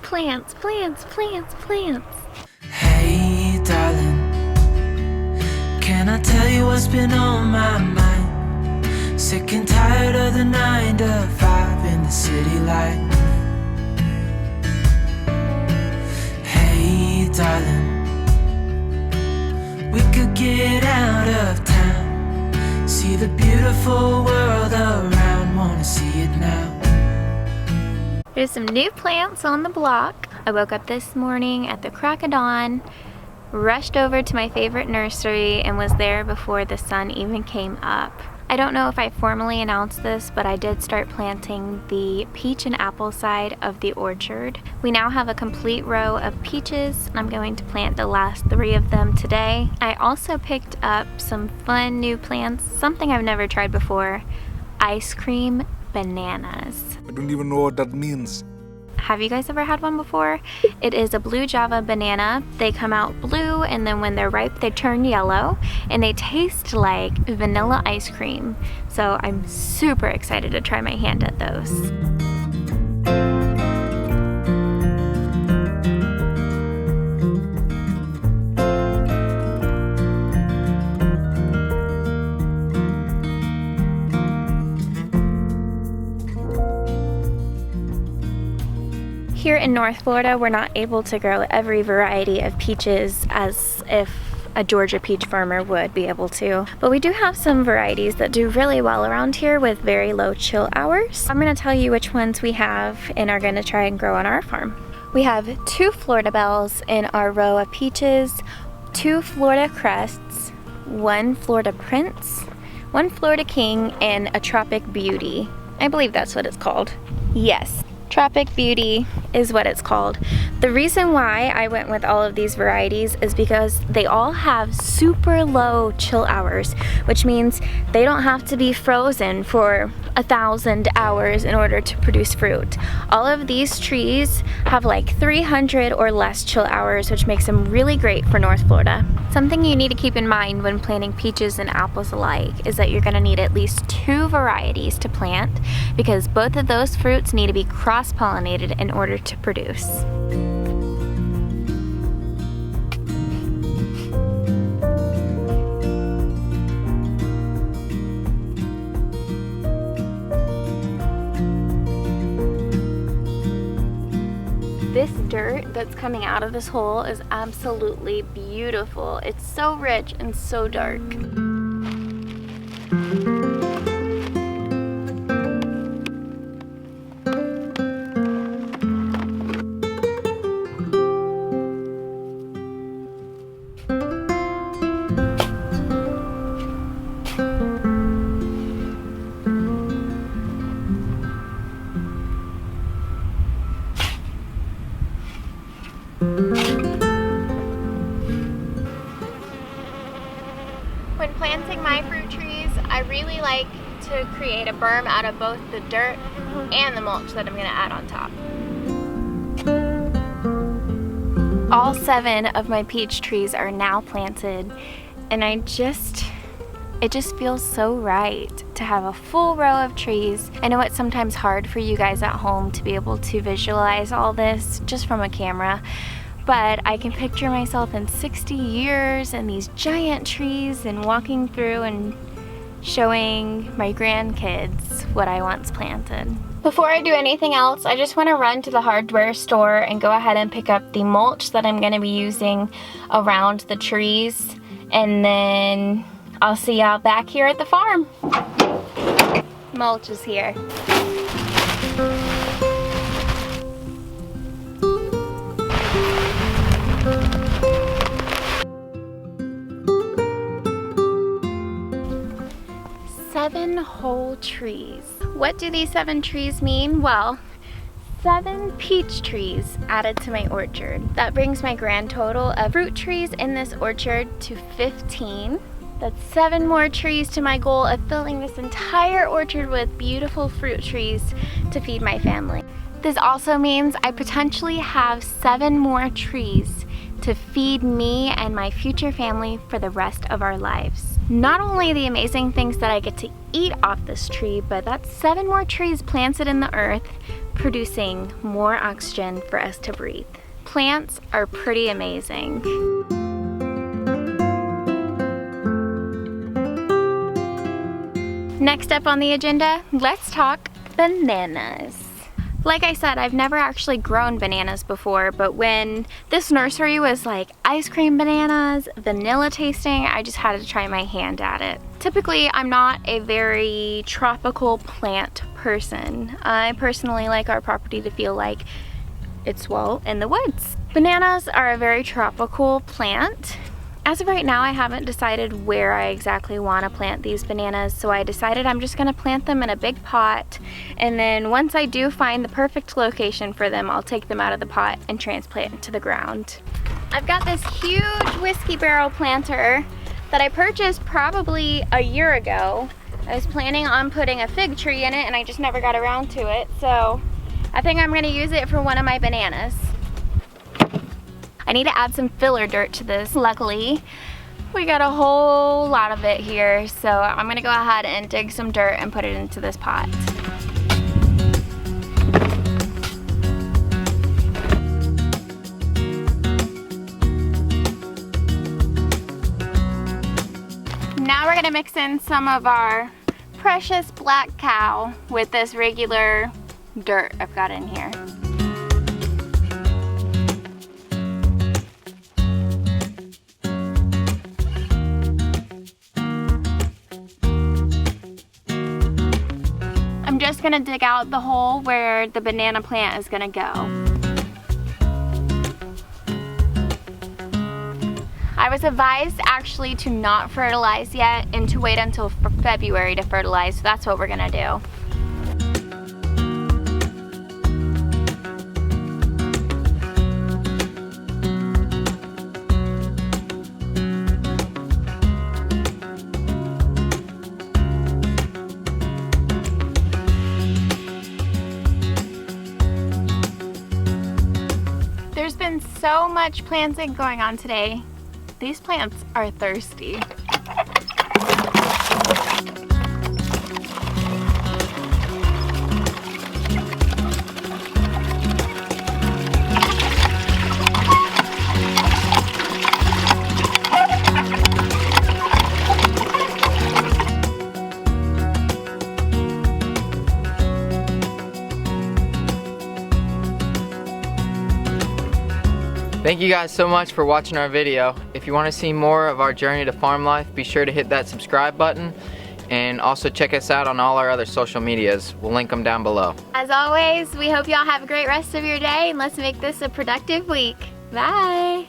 plants, plants, plants, plants. Hey darling, can I tell you what's been on my mind? Sick and tired of the 9 to 5 in the city life. Hey darling, we could get out of town, see the beautiful world around, wanna see it now. There's some new plants on the block. I woke up this morning at the crack of dawn, rushed over to my favorite nursery, and was there before the sun even came up. I don't know if I formally announced this, but I did start planting the peach and apple side of the orchard. We now have a complete row of peaches, and I'm going to plant the last 3 of them today. I also picked up some fun new plants, something I've never tried before, ice cream bananas. I don't even know what that means. Have you guys ever had one before? It is a blue Java banana. They come out blue, and then when they're ripe they turn yellow, and they taste like vanilla ice cream. So I'm super excited to try my hand at those. Here in North Florida, we're not able to grow every variety of peaches as if a Georgia peach farmer would be able to. But we do have some varieties that do really well around here with very low chill hours. I'm gonna tell you which ones we have and are gonna try and grow on our farm. We have 2 Florida Bells in our row of peaches, 2 Florida Crests, 1 Florida Prince, 1 Florida King, and a Tropic Beauty. I believe that's what it's called. Yes. Tropic Beauty is what it's called. The reason why I went with all of these varieties is because they all have super low chill hours, which means they don't have to be frozen for 1,000 hours in order to produce fruit. All of these trees have like 300 or less chill hours, which makes them really great for North Florida. Something you need to keep in mind when planting peaches and apples alike is that you're going to need at least 2 varieties to plant, because both of those fruits need to be cross-pollinated in order to produce. This dirt that's coming out of this hole is absolutely beautiful. It's so rich and so dark. When planting my fruit trees, I really like to create a berm out of both the dirt and the mulch that I'm going to add on top. All 7 of my peach trees are now planted, and it just feels so right to have a full row of trees. I know it's sometimes hard for you guys at home to be able to visualize all this just from a camera, but I can picture myself in 60 years and these giant trees and walking through and showing my grandkids what I once planted. Before I do anything else, I just want to run to the hardware store and go ahead and pick up the mulch that I'm going to be using around the trees, and then I'll see y'all back here at the farm. Mulch is here. Seven whole trees. What do these 7 trees mean? Well, 7 peach trees added to my orchard. That brings my grand total of fruit trees in this orchard to 15. That's 7 more trees to my goal of filling this entire orchard with beautiful fruit trees to feed my family. This also means I potentially have 7 more trees to feed me and my future family for the rest of our lives. Not only the amazing things that I get to eat off this tree, but that's 7 more trees planted in the earth, producing more oxygen for us to breathe. Plants are pretty amazing. Next up on the agenda, let's talk bananas. Like I said, I've never actually grown bananas before, but when this nursery was like ice cream bananas, vanilla tasting, I just had to try my hand at it. Typically, I'm not a very tropical plant person. I personally like our property to feel like it's, well, in the woods. Bananas are a very tropical plant. As of right now, I haven't decided where I exactly want to plant these bananas, so I decided I'm just going to plant them in a big pot, and then once I do find the perfect location for them, I'll take them out of the pot and transplant into the ground. I've got this huge whiskey barrel planter that I purchased probably a year ago. I was planning on putting a fig tree in it, and I just never got around to it, so I think I'm going to use it for one of my bananas. I need to add some filler dirt to this. Luckily, we got a whole lot of it here, so I'm gonna go ahead and dig some dirt and put it into this pot. Now we're gonna mix in some of our precious black cow with this regular dirt I've got in here. I'm just gonna dig out the hole where the banana plant is gonna go. I was advised actually to not fertilize yet and to wait until February to fertilize, so that's what we're gonna do. There's been so much planting going on today. These plants are thirsty. Thank you guys so much for watching our video. If you want to see more of our journey to farm life, be sure to hit that subscribe button and also check us out on all our other social medias. We'll link them down below. As always, we hope y'all have a great rest of your day, and let's make this a productive week. Bye!